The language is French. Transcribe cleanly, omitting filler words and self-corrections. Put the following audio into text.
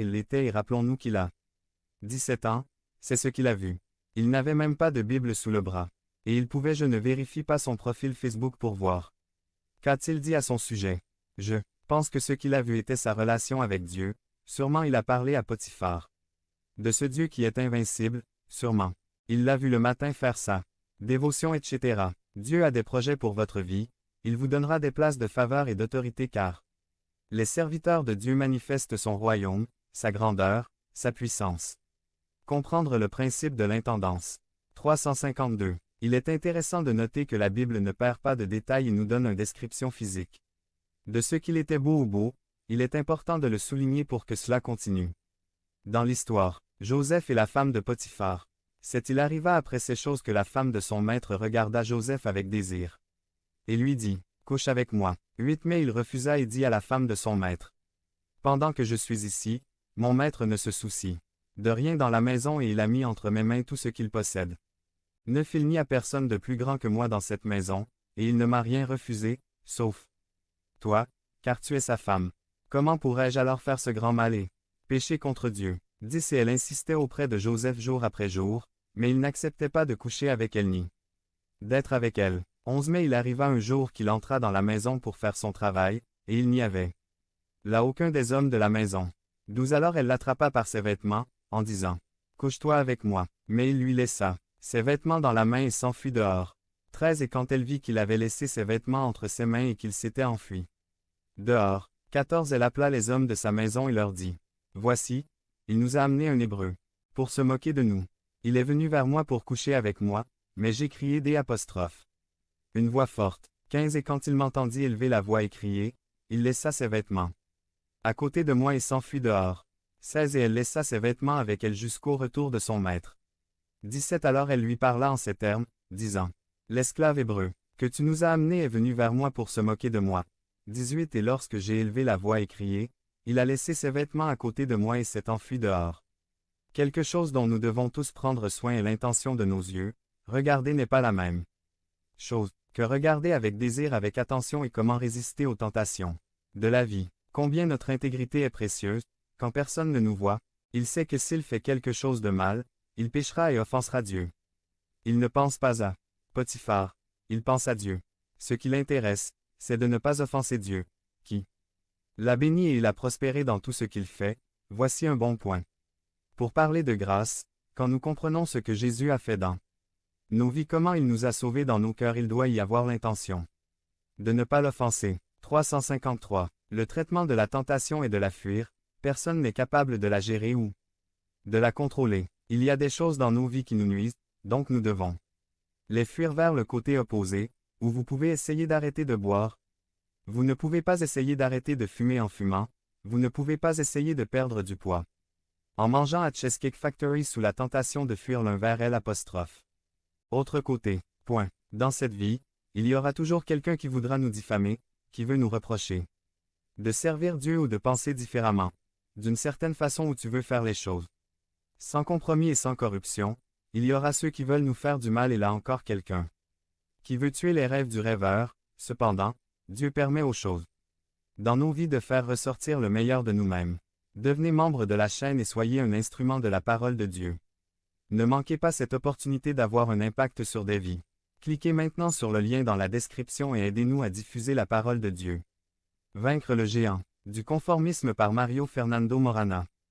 il l'était et rappelons-nous qu'il a 17 ans, c'est ce qu'il a vu. Il n'avait même pas de Bible sous le bras. Et il pouvait je ne vérifie pas son profil Facebook pour voir. Qu'a-t-il dit à son sujet? Je pense que ce qu'il a vu était sa relation avec Dieu, sûrement il a parlé à Potiphar. De ce Dieu qui est invincible, sûrement. Il l'a vu le matin faire ça. Dévotion etc. Dieu a des projets pour votre vie, il vous donnera des places de faveur et d'autorité car les serviteurs de Dieu manifestent son royaume, sa grandeur, sa puissance. Comprendre le principe de l'intendance. 352. Il est intéressant de noter que la Bible ne perd pas de détails et nous donne une description physique. De ce qu'il était beau ou beau, il est important de le souligner pour que cela continue. Dans l'histoire, Joseph et la femme de Potiphar. Il arriva après ces choses que la femme de son maître regarda Joseph avec désir. Et lui dit, couche avec moi. 8 Mais il refusa et dit à la femme de son maître. Pendant que je suis ici, mon maître ne se soucie de rien dans la maison et il a mis entre mes mains tout ce qu'il possède. 9 Il n'y a personne de plus grand que moi dans cette maison, et il ne m'a rien refusé, sauf toi, car tu es sa femme. Comment pourrais-je alors faire ce grand mal et pécher contre Dieu? 10 Et elle insistait auprès de Joseph jour après jour, mais il n'acceptait pas de coucher avec elle ni d'être avec elle. 11 Mais il arriva un jour qu'il entra dans la maison pour faire son travail, et il n'y avait là aucun des hommes de la maison. 12 Alors elle l'attrapa par ses vêtements, en disant, couche-toi avec moi. Mais il lui laissa ses vêtements dans la main et s'enfuit dehors. 13 Et quand elle vit qu'il avait laissé ses vêtements entre ses mains et qu'il s'était enfui dehors. 14 Elle appela les hommes de sa maison et leur dit, voici, il nous a amené un Hébreu, pour se moquer de nous. Il est venu vers moi pour coucher avec moi, mais j'ai crié des apostrophes. Une voix forte. 15 Et quand il m'entendit élever la voix et crier, il laissa ses vêtements à côté de moi et s'enfuit dehors. 16 Et elle laissa ses vêtements avec elle jusqu'au retour de son maître. 17 Alors elle lui parla en ces termes, disant, l'esclave hébreu, que tu nous as amené est venu vers moi pour se moquer de moi. 18 Et lorsque j'ai élevé la voix et crié, il a laissé ses vêtements à côté de moi et s'est enfui dehors. Quelque chose dont nous devons tous prendre soin est l'intention de nos yeux. Regarder n'est pas la même chose que regarder avec désir, avec attention et comment résister aux tentations de la vie. Combien notre intégrité est précieuse, quand personne ne nous voit, il sait que s'il fait quelque chose de mal, il péchera et offensera Dieu. Il ne pense pas à Potiphar, il pense à Dieu. Ce qui l'intéresse, c'est de ne pas offenser Dieu, qui l'a béni et l'a prospéré dans tout ce qu'il fait. Voici un bon point. Pour parler de grâce, quand nous comprenons ce que Jésus a fait dans nos vies, comment il nous a sauvés dans nos cœurs, il doit y avoir l'intention de ne pas l'offenser. 353. Le traitement de la tentation est de la fuir, personne n'est capable de la gérer ou de la contrôler. Il y a des choses dans nos vies qui nous nuisent, donc nous devons les fuir vers le côté opposé, où vous pouvez essayer d'arrêter de boire. Vous ne pouvez pas essayer d'arrêter de fumer en fumant, vous ne pouvez pas essayer de perdre du poids en mangeant à Cheesecake Factory sous la tentation de fuir l'un vers elle apostrophe. Autre côté, point. Dans cette vie, il y aura toujours quelqu'un qui voudra nous diffamer, qui veut nous reprocher de servir Dieu ou de penser différemment, d'une certaine façon où tu veux faire les choses. Sans compromis et sans corruption, il y aura ceux qui veulent nous faire du mal et là encore quelqu'un qui veut tuer les rêves du rêveur. Cependant, Dieu permet aux choses dans nos vies de faire ressortir le meilleur de nous-mêmes. Devenez membre de la chaîne et soyez un instrument de la parole de Dieu. Ne manquez pas cette opportunité d'avoir un impact sur des vies. Cliquez maintenant sur le lien dans la description et aidez-nous à diffuser la parole de Dieu. Vaincre le géant du conformisme par Mario Fernando Morana.